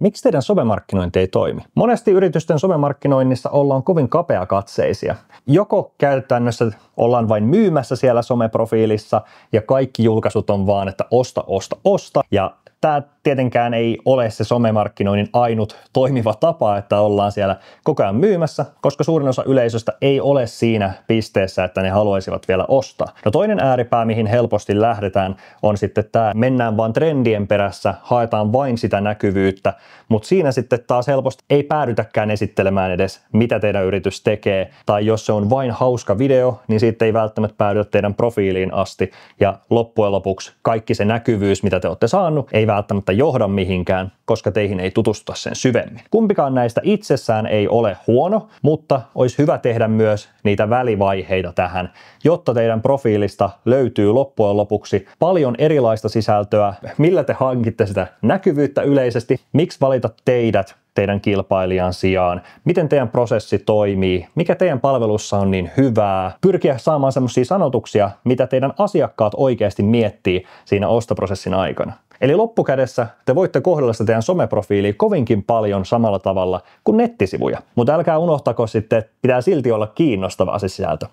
Miksi teidän somemarkkinointi ei toimi? Monesti yritysten somemarkkinoinnissa ollaan kovin kapeakatseisia. Joko käytännössä ollaan vain myymässä siellä someprofiilissa ja kaikki julkaisut on vaan, että osta, osta, osta. Ja tämä tietenkään ei ole se somemarkkinoinnin ainut toimiva tapa, että ollaan siellä koko ajan myymässä, koska suurin osa yleisöstä ei ole siinä pisteessä, että ne haluaisivat vielä ostaa. No toinen ääripää, mihin helposti lähdetään, on sitten tämä, mennään vaan trendien perässä, haetaan vain sitä näkyvyyttä, mutta siinä sitten taas helposti ei päädytäkään esittelemään edes, mitä teidän yritys tekee, tai jos se on vain hauska video, niin siitä ei välttämättä päädytä teidän profiiliin asti, ja loppujen lopuksi kaikki se näkyvyys, mitä te olette saanut, ei välttämättä johda mihinkään, koska teihin ei tutustuta sen syvemmin. Kumpikaan näistä itsessään ei ole huono, mutta olisi hyvä tehdä myös niitä välivaiheita tähän, jotta teidän profiilista löytyy loppujen lopuksi paljon erilaista sisältöä, millä te hankitte sitä näkyvyyttä yleisesti, miksi valita teidät teidän kilpailijan sijaan, miten teidän prosessi toimii, mikä teidän palvelussa on niin hyvää, pyrkiä saamaan semmoisia sanotuksia, mitä teidän asiakkaat oikeasti miettii siinä ostoprosessin aikana. Eli loppukädessä te voitte kohdella sitä teidän someprofiilia kovinkin paljon samalla tavalla kuin nettisivuja, mutta älkää unohtako sitten, että pitää silti olla kiinnostava se sisältö.